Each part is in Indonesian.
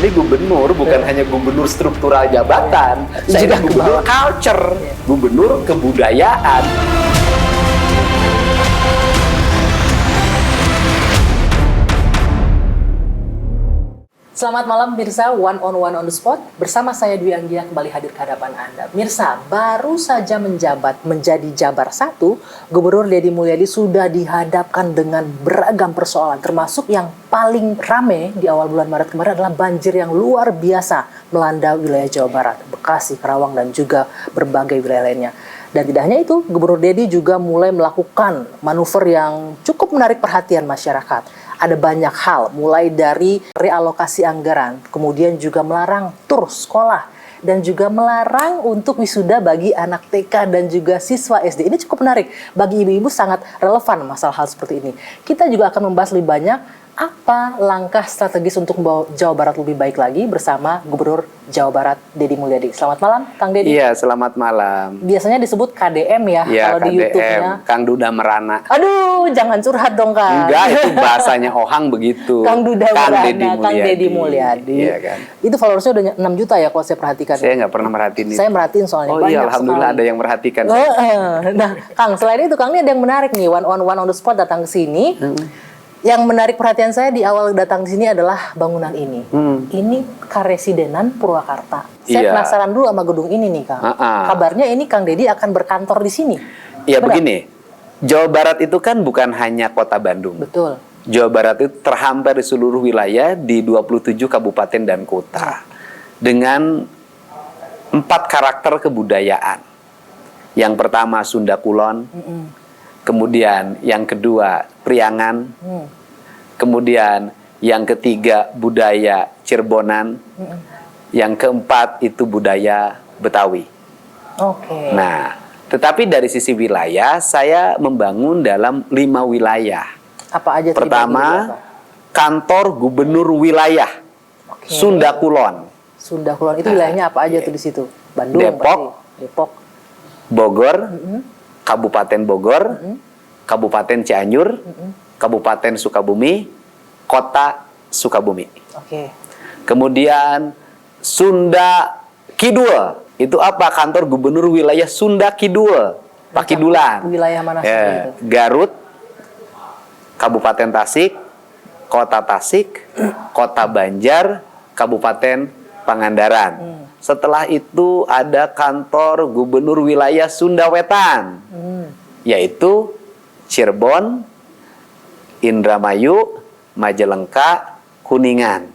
ini gubernur bukan hanya gubernur struktural jabatan, saya Juga ini gubernur culture, gubernur kebudayaan. Selamat malam Mirsa, one on the spot. Bersama saya Dwi Anggia kembali hadir ke hadapan Anda. Mirsa, baru saja menjabat menjadi Jabar 1, Gubernur Deddy Mulyadi sudah dihadapkan dengan beragam persoalan. Termasuk yang paling rame di awal bulan Maret kemarin adalah banjir yang luar biasa melanda wilayah Jawa Barat, Bekasi, Karawang, dan juga berbagai wilayah lainnya. Dan tidak hanya itu, Gubernur Deddy juga mulai melakukan manuver yang cukup menarik perhatian masyarakat. Ada banyak hal, mulai dari realokasi anggaran, kemudian juga melarang tur sekolah, dan juga melarang untuk wisuda bagi anak TK dan juga siswa SD. Ini cukup menarik, bagi ibu-ibu sangat relevan masalah hal seperti ini. Kita juga akan membahas lebih banyak apa langkah strategis untuk membawa Jawa Barat lebih baik lagi bersama Gubernur Jawa Barat Deddy Mulyadi. Selamat malam, Kang Deddy. Iya, selamat malam. Biasanya disebut KDM ya, kalau KDM, di YouTube-nya. Kang Duda Merana. Aduh, jangan curhat dong, Kang. Enggak, itu bahasanya Ohang begitu. Kang Duda Merana, Kang Deddy Mulyadi. Mulyadi. Iya kan. Itu followersnya udah 6 juta ya kalau saya perhatikan. Saya nggak pernah merhatiin itu. Saya merhatiin soalnya Oh banyak iya, alhamdulillah sekali. ada yang merhatikan. Nah, Kang, selain itu Kang, ini ada yang menarik nih, one on the spot datang ke sini. Yang menarik perhatian saya di awal datang di sini adalah bangunan ini. Ini Karesidenan Purwakarta. Saya Iya. penasaran dulu sama gedung ini nih, Kang. Kabarnya ini Kang Deddy akan berkantor di sini. Iya, Benar? begini. Jawa Barat itu kan bukan hanya kota Bandung. Betul. Jawa Barat itu terhampar di seluruh wilayah di 27 kabupaten dan kota. Dengan 4 karakter kebudayaan. Yang pertama Sunda Kulon. Kemudian yang kedua Priangan. Kemudian yang ketiga budaya Cirebonan. Yang keempat itu budaya Betawi. Oke. Nah, tetapi dari sisi wilayah saya membangun dalam 5 wilayah. Apa aja tuh Pertama, dibagi apa? kantor gubernur wilayah Oke. Sunda Kulon, Sunda Kulon itu wilayahnya apa aja tuh di situ? Bandung, Depok. pasti. Depok. Bogor, Kabupaten Bogor, Kabupaten Cianjur, Kabupaten Sukabumi, Kota Sukabumi. Oke. Kemudian Sunda Kidul, itu apa? Kantor gubernur wilayah Sunda Kidul, Pakidulan. Wilayah mana saja itu? Garut, Kabupaten Tasik, Kota Tasik, Kota Banjar, Kabupaten Pangandaran. Setelah itu ada kantor gubernur wilayah Sunda Wetan, yaitu Cirebon, Indramayu, Majalengka, Kuningan.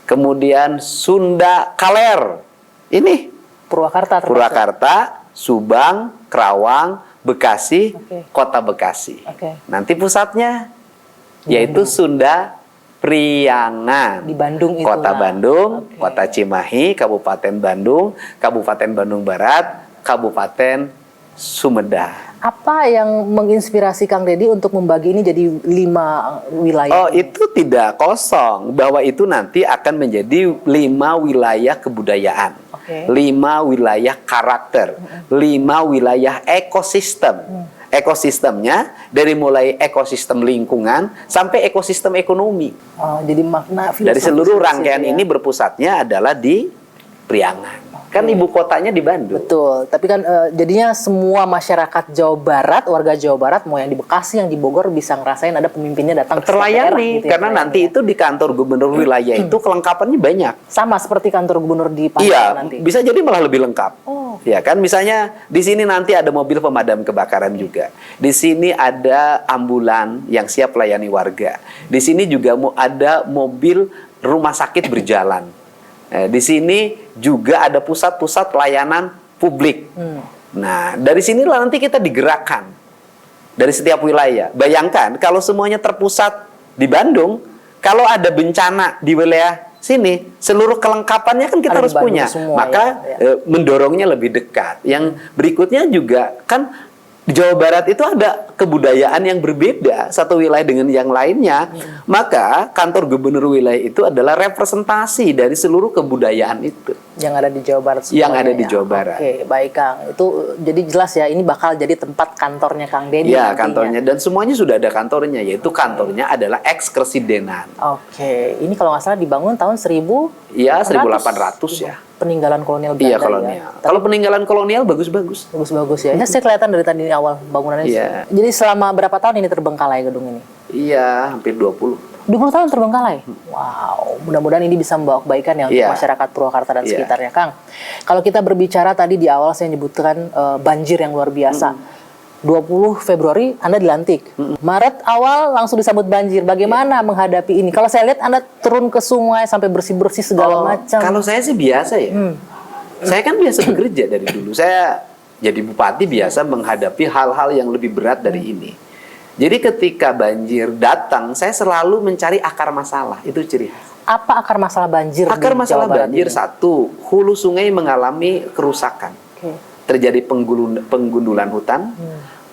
Kemudian Sunda Kaler, ini Purwakarta termasuk. Purwakarta, Subang, Kerawang, Bekasi, Oke. Kota Bekasi. Oke. Nanti pusatnya yaitu Sunda Priangan. Di Bandung itu. Kota Bandung, Oke. Kota Cimahi, Kabupaten Bandung, Kabupaten Bandung Barat, Kabupaten Sumedang. Apa yang menginspirasi Kang Deddy untuk membagi ini jadi 5 wilayah? Oh, itu tidak kosong. Bahwa itu nanti akan menjadi 5 wilayah kebudayaan. Oke. 5 wilayah karakter. 5 wilayah ekosistem. Ekosistemnya dari mulai ekosistem lingkungan sampai ekosistem ekonomi. Oh, jadi makna Dari filosofis seluruh di situ rangkaian ya. ini berpusatnya adalah di Priangan. Kan ibu kotanya di Bandung. Betul, tapi kan jadinya semua masyarakat Jawa Barat, warga Jawa Barat, mau yang di Bekasi, yang di Bogor bisa ngerasain ada pemimpinnya datang ke setiap daerah Terlayani, gitu ya, karena terlayani nanti ya. itu di kantor gubernur wilayah itu kelengkapannya banyak. Sama seperti kantor gubernur di Papua Iya, nanti. bisa jadi malah lebih lengkap. Oh. Ya kan, misalnya di sini nanti ada mobil pemadam kebakaran juga. Di sini ada ambulan yang siap melayani warga. Di sini juga ada mobil rumah sakit berjalan. Di sini juga ada pusat-pusat layanan publik. Nah, dari sinilah nanti kita digerakkan dari setiap wilayah. Bayangkan kalau semuanya terpusat di Bandung, kalau ada bencana di wilayah sini, seluruh kelengkapannya kan kita Ada di harus Bandung punya. semua, Maka mendorongnya lebih dekat. Yang berikutnya juga kan di Jawa Barat itu ada kebudayaan yang berbeda satu wilayah dengan yang lainnya. Maka kantor gubernur wilayah itu adalah representasi dari seluruh kebudayaan itu. Yang ada di Jawa Barat Yang ada di semuanya. Jawa Barat. Oke, baik Kang. Itu jadi jelas ya, ini bakal jadi tempat kantornya Kang Dedi Ya, nantinya. kantornya. Dan semuanya sudah ada kantornya, yaitu kantornya adalah ex-Kresidenan. Oke, ini kalau nggak salah dibangun tahun 1000 Ya, 1800 ya. peninggalan kolonial Belanda Iya, ya. kolonial. Kalau peninggalan kolonial bagus-bagus. Bagus-bagus ya. Ya, saya kelihatan dari tadi awal bangunannya. Iya. Jadi selama berapa tahun ini terbengkalai gedung ini? Iya, hampir 20. 20 tahun terbengkalai? Wow, mudah-mudahan ini bisa membawa kebaikan ya untuk Iya. masyarakat Purwakarta dan Iya. sekitarnya, Kang. Kalau kita berbicara tadi di awal saya menyebutkan banjir yang luar biasa. 20 Februari Anda dilantik. Maret awal langsung disambut banjir. Bagaimana menghadapi ini? Kalau saya lihat Anda turun ke sungai sampai bersih-bersih segala macam. Kalau saya sih biasa ya. Saya kan biasa bekerja dari dulu. Saya jadi bupati biasa menghadapi hal-hal yang lebih berat dari ini. Jadi ketika banjir datang, saya selalu mencari akar masalah. Itu ciri khas. Apa akar masalah banjir Akar di masalah Jawa Barat banjir, ini? satu, hulu sungai mengalami kerusakan. Oke. Terjadi penggundulan hutan,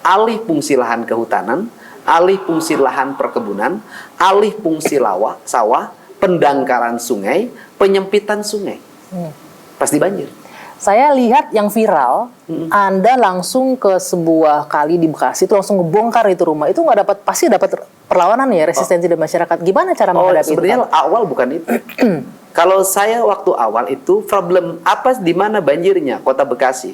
alih fungsi lahan kehutanan, alih fungsi lahan perkebunan, alih fungsi sawah, pendangkalan sungai, penyempitan sungai. Pasti banjir. Saya lihat yang viral, Anda langsung ke sebuah kali di Bekasi itu langsung ngebongkar itu rumah. Itu nggak dapat, pasti dapat perlawanan ya, resistensi dari masyarakat. Gimana cara menghadapi itu? Sebenarnya awal bukan itu. Kalau saya waktu awal itu problem apa di mana banjirnya? Kota Bekasi.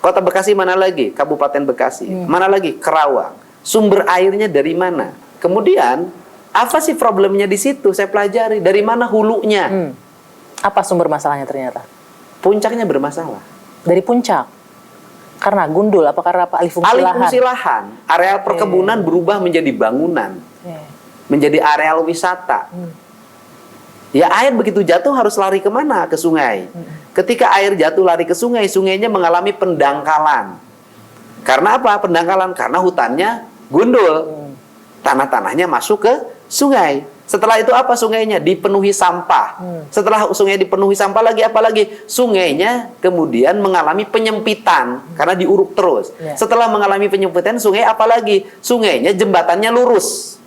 Kota Bekasi mana lagi? Kabupaten Bekasi. Mana lagi? Kerawang. Sumber airnya dari mana? Kemudian apa sih problemnya di situ? Saya pelajari dari mana hulunya. Apa sumber masalahnya ternyata? Puncaknya bermasalah. Dari puncak. Karena gundul, apa karena apa? Alih fungsi Alih lahan. fungsi lahan. Areal perkebunan berubah menjadi bangunan. Oke. Menjadi areal wisata. Ya air begitu jatuh harus lari kemana? Ke sungai. Ketika air jatuh lari ke sungai, sungainya mengalami pendangkalan. Karena apa? Pendangkalan karena hutannya gundul. Tanah-tanahnya masuk ke sungai. Setelah itu apa sungainya? Dipenuhi sampah. Setelah sungai dipenuhi sampah lagi apa lagi? Sungainya kemudian mengalami penyempitan karena diuruk terus. Ya. Setelah mengalami penyempitan sungai apa lagi? Sungainya jembatannya lurus.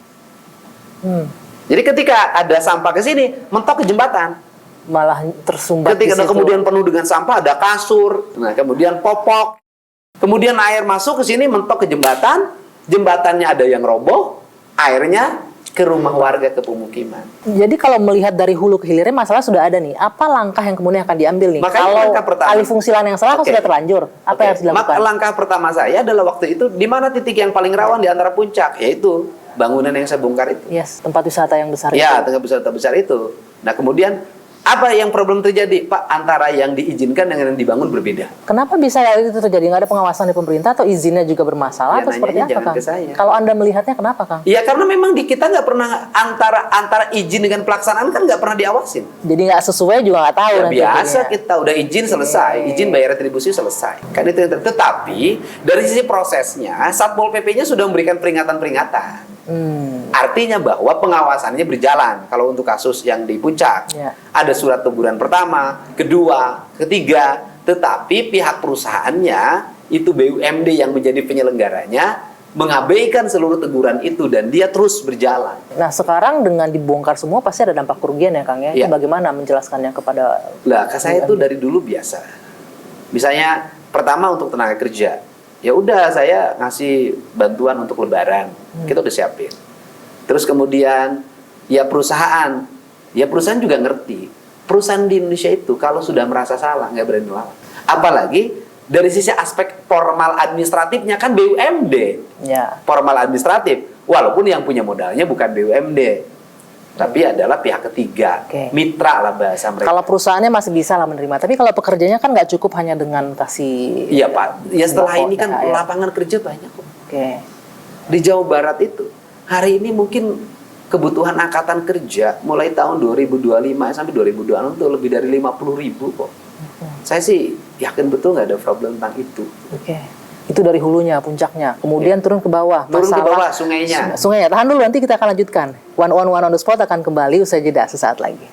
Jadi ketika ada sampah ke sini, mentok ke jembatan. Malah tersumbat Ketika di situ. kemudian penuh dengan sampah, ada kasur, nah kemudian popok. Kemudian air masuk ke sini, mentok ke jembatan. Jembatannya ada yang roboh, airnya ke rumah warga, ke pemukiman. Jadi kalau melihat dari hulu ke hilirnya masalah sudah ada nih. Apa langkah yang kemudian akan diambil nih? Makanya Kalau langkah pertama. alih fungsi lahan yang salah kan Oke. sudah terlanjur. Apa yang harus dilakukan? Langkah pertama saya adalah waktu itu, di mana titik yang paling rawan di antara puncak, yaitu bangunan yang saya bongkar itu. Yes, tempat wisata yang besar Ya, itu. tengah besar itu. Nah kemudian, apa yang problem terjadi? Pak, antara yang diizinkan dengan yang dibangun berbeda. Kenapa bisa itu terjadi? Nggak ada pengawasan dari pemerintah atau izinnya juga bermasalah Ya, atau seperti nanyanya apa, jangan Kang? ke saya. Kalau Anda melihatnya kenapa, Kang? Ya karena memang di kita nggak pernah antara izin dengan pelaksanaan kan nggak pernah diawasin. Jadi nggak sesuai juga nggak tahu Ya, nanti biasa akhirnya. kita udah izin selesai, izin bayar retribusi selesai. Kan itu. Tetapi dari sisi prosesnya, Satpol PP-nya sudah memberikan peringatan-peringatan. Artinya bahwa pengawasannya berjalan. Kalau untuk kasus yang di puncak, Ya. ada surat teguran pertama, kedua, ketiga. Tetapi pihak perusahaannya itu BUMD yang menjadi penyelenggaranya mengabaikan seluruh teguran itu dan dia terus berjalan. Nah sekarang dengan dibongkar semua pasti ada dampak kerugian ya, Kang ya. Itu Ya. bagaimana menjelaskannya kepada? Lah, ke saya itu dari dulu biasa. Misalnya pertama untuk tenaga kerja. Ya udah saya ngasih bantuan untuk lebaran. Kita udah siapin. Terus kemudian ya perusahaan juga ngerti. Perusahaan di Indonesia itu kalau sudah merasa salah nggak berani melawan. Apalagi dari sisi aspek formal administratifnya kan BUMD. Ya. Formal administratif. Walaupun yang punya modalnya bukan BUMD. Tapi adalah pihak ketiga, Oke. mitra lah bahasa mereka. Kalau perusahaannya masih bisa lah menerima, tapi kalau pekerjanya kan nggak cukup hanya dengan kasih. Iya Pak, ya setelah sembako, ini kan THR. lapangan kerja banyak kok. Oke. Di Jawa Barat itu, hari ini mungkin kebutuhan angkatan kerja mulai tahun 2025 sampai 2026 itu lebih dari 50.000 kok. Saya sih yakin betul nggak ada problem tentang itu. Oke. Itu dari hulunya, puncaknya. Kemudian turun ke bawah. Turun ke Masalah bawah, sungainya. Sungainya. Tahan dulu, nanti kita akan lanjutkan. One on the spot akan kembali usai jeda sesaat lagi.